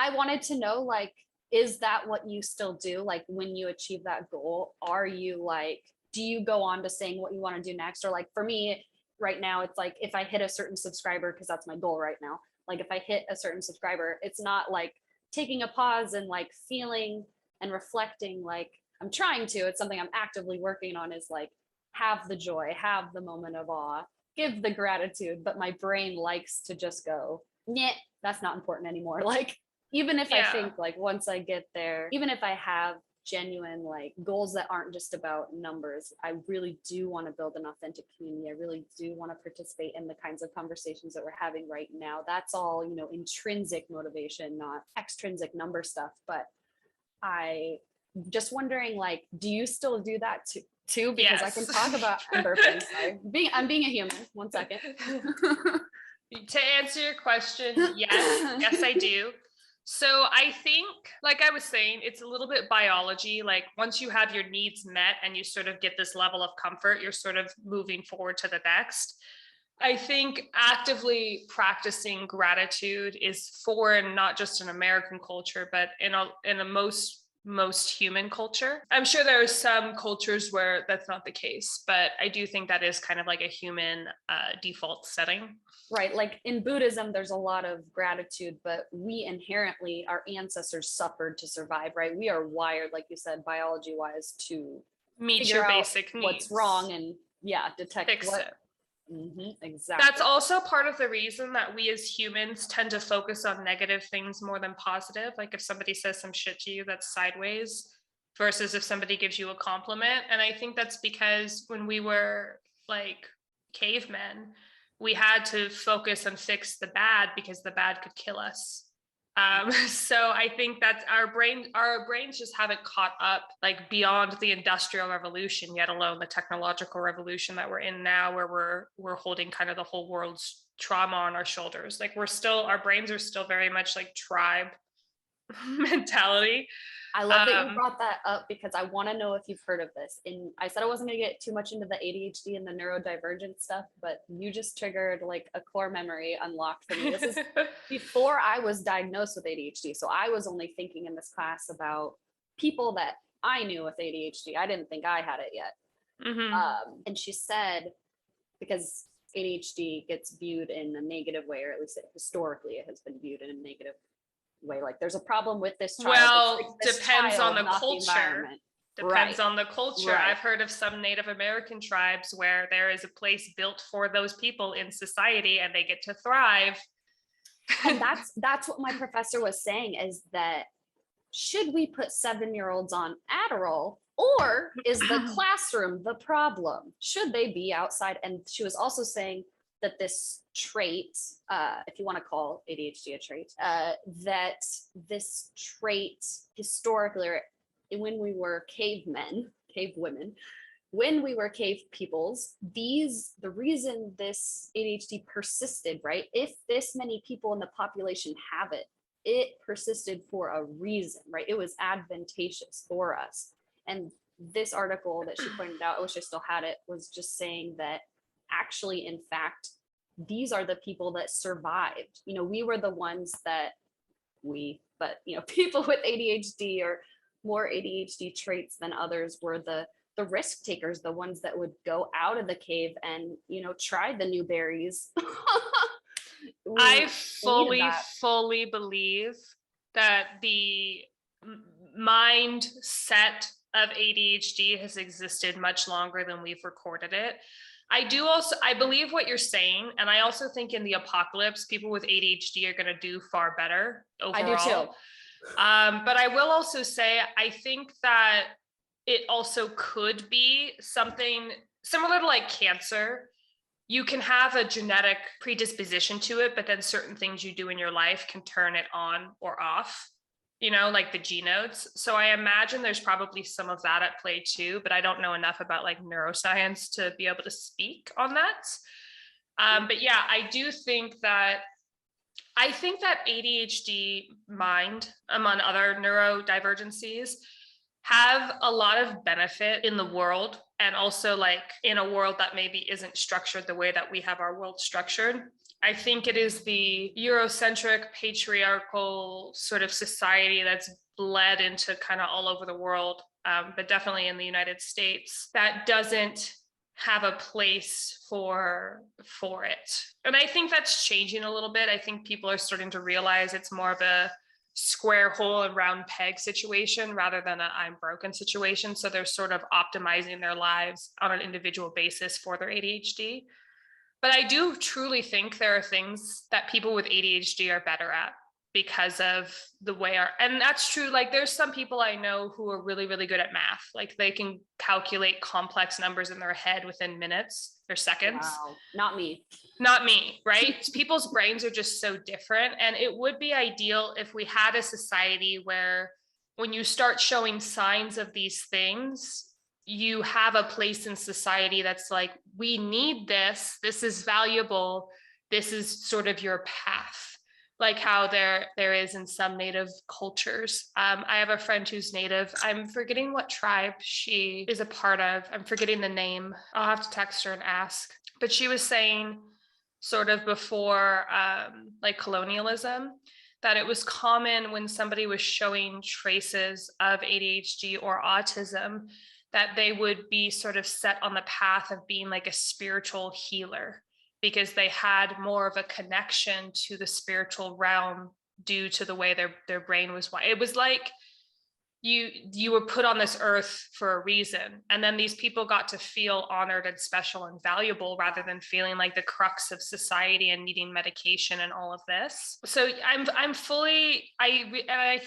I wanted to know, like, is that what you still do? Like, when you achieve that goal, are you like, do you go on to saying what you want to do next? Or like for me right now, it's like if I hit a certain subscriber, because that's my goal right now. Like if I hit a certain subscriber, it's not like taking a pause and like feeling and reflecting like I'm trying to. It's something I'm actively working on, is like have the joy, have the moment of awe, give the gratitude, but my brain likes to just go, yeah, that's not important anymore. Like, even if I Yeah. think like once I get there, even if I have genuine like goals that aren't just about numbers, I really do want to build an authentic community. I really do want to participate in the kinds of conversations that we're having right now. That's all, intrinsic motivation, not extrinsic number stuff. But I just wondering, like, do you still do that too? Because I can Yes. talk about, I'm burping, sorry. I'm being a human. 1 second. To answer your question, yes, I do. So I think, like I was saying, it's a little bit biology. Like once you have your needs met and you sort of get this level of comfort, you're sort of moving forward to the next. I think actively practicing gratitude is foreign, not just in American culture, but in a most human culture. I'm sure there are some cultures where that's not the case, but I do think that is kind of like a human default setting. Right. Like in Buddhism, there's a lot of gratitude, but we inherently, our ancestors suffered to survive, right? We are wired, like you said, biology wise, to Meet figure your out basic what's needs. wrong and, yeah, detect Fix what. it. That's Exactly. also part of the reason that we as humans tend to focus on negative things more than positive. Like if somebody says some shit to you, that's sideways, versus if somebody gives you a compliment. And I think that's because when we were like cavemen, we had to focus and fix the bad because the bad could kill us. So I think that our brains just haven't caught up like beyond the industrial revolution, yet alone the technological revolution that we're in now, where we're holding kind of the whole world's trauma on our shoulders. Like our brains are still very much like tribe mentality. I love that you Um, brought that up, because I want to know if you've heard of this. And I said I wasn't going to get too much into the ADHD and the neurodivergent stuff, but you just triggered like a core memory unlocked for me. This is before I was diagnosed with ADHD. So I was only thinking in this class about people that I knew with ADHD. I didn't think I had it yet. mhm. And she said, because ADHD gets viewed in a negative way, or at least historically it has been viewed in a negative way. Like there's a problem with this child. It's like Well, this depends on child, the not the culture. environment. Depends Right. on the culture. Right. I've heard of some Native American tribes where there is a place built for those people in society and they get to thrive. And that's what my professor was saying, is that should we put 7-year-olds on Adderall, or is the classroom the problem? Should they be outside? And she was also saying that this trait, if you want to call ADHD a trait, that this trait historically, or when we were cavemen, cave women, when we were cave peoples, the reason this ADHD persisted, right? If this many people in the population have it, it persisted for a reason, right? It was advantageous for us. And this article that she pointed out, I wish I still had it, was just saying that actually, in fact, these are the people that survived. We were the ones that but people with ADHD or more ADHD traits than others were the risk takers, the ones that would go out of the cave and try the new berries. I We needed fully, that. fully believe that the mindset of ADHD has existed much longer than we've recorded it. I believe what you're saying. And I also think in the apocalypse, people with ADHD are going to do far better I do too. overall. But I will also say, I think that it also could be something similar to like cancer. You can have a genetic predisposition to it, but then certain things you do in your life can turn it on or off, like the G nodes. So I imagine there's probably some of that at play too, but I don't know enough about like neuroscience to be able to speak on that. But yeah, I think that ADHD mind, among other neurodivergencies, have a lot of benefit in the world, and also like in a world that maybe isn't structured the way that we have our world structured. I think it is the Eurocentric patriarchal sort of society that's bled into kind of all over the world, but definitely in the United States, that doesn't have a place for it. And I think that's changing a little bit. I think people are starting to realize it's more of a square hole and round peg situation rather than a I'm broken situation. So they're sort of optimizing their lives on an individual basis for their ADHD. But I do truly think there are things that people with ADHD are better at because of the way and that's true. Like there's some people I know who are really, really good at math. Like they can calculate complex numbers in their head within minutes or seconds. Wow, not me. Not me, right? People's brains are just so different. And it would be ideal if we had a society where when you start showing signs of these things, you have a place in society that's like, we need this. This is valuable. This is sort of your path. Like how there is in some Native cultures. I have a friend who's Native. I'm forgetting what tribe she is a part of. I'm forgetting the name. I'll have to text her and ask. But she was saying sort of before like colonialism, that it was common when somebody was showing traces of ADHD or autism, that they would be sort of set on the path of being like a spiritual healer, because they had more of a connection to the spiritual realm due to the way their brain was wired. It was like you were put on this earth for a reason. And then these people got to feel honored and special and valuable rather than feeling like the crux of society and needing medication and all of this. So I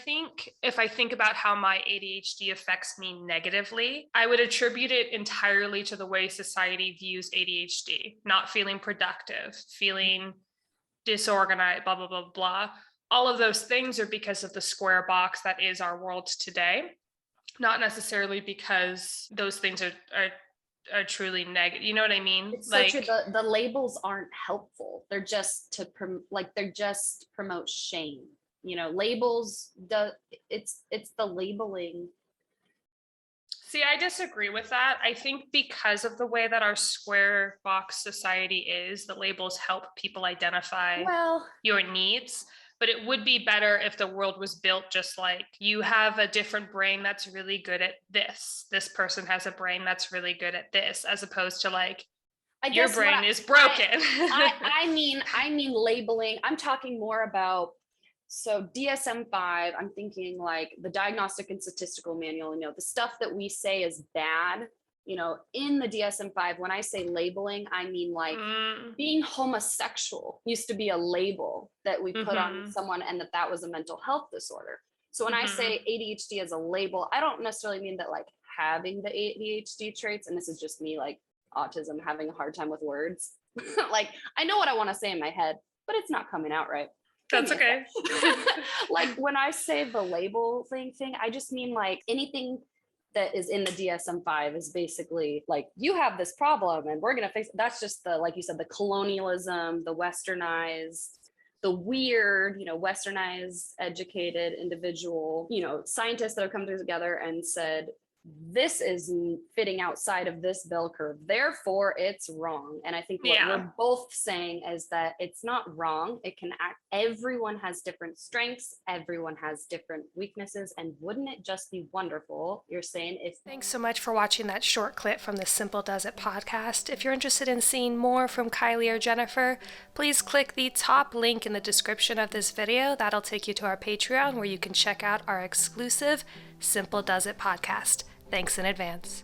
think if I think about how my ADHD affects me negatively, I would attribute it entirely to the way society views ADHD, not feeling productive, feeling disorganized, blah, blah, blah, blah. All of those things are because of the square box that is our world today, not necessarily because those things are truly negative. You know what I mean? It's like so true. The labels aren't helpful. They're just they're just promote shame. You know, labels it's the labeling. See, I disagree with that. I think because of the way that our square box society is, the labels help people identify your needs. But it would be better if the world was built just like you have a different brain that's really good at this. This person has a brain that's really good at this, as opposed to like your brain is broken. I mean labeling. I'm talking more about so DSM-5. I'm thinking like the Diagnostic and Statistical Manual. You know, the stuff that we say is bad. You know, in the DSM-5, when I say labeling, I mean like being homosexual used to be a label that we put on someone, and that was a mental health disorder. So when I say ADHD as a label, I don't necessarily mean that like having the ADHD traits, and this is just me like autism, having a hard time with words. Like I know what I want to say in my head, but it's not coming out right. That's okay. Like when I say the label thing, I just mean like anything that is in the DSM-5 is basically like, you have this problem and we're going to fix it. That's just the, like you said, the colonialism, the westernized, the weird, you know, westernized, educated individual, you know, scientists that have come together and said, this is fitting outside of this bell curve, therefore it's wrong. And I think what we're both saying is that it's not wrong. It can act, everyone has different strengths, everyone has different weaknesses, and wouldn't it just be wonderful, you're saying, if... Thanks so much for watching that short clip from the Simple Does It podcast. If you're interested in seeing more from Kylie or Jennifer, please click the top link in the description of this video. That'll take you to our Patreon where you can check out our exclusive Simple Does It podcast. Thanks in advance.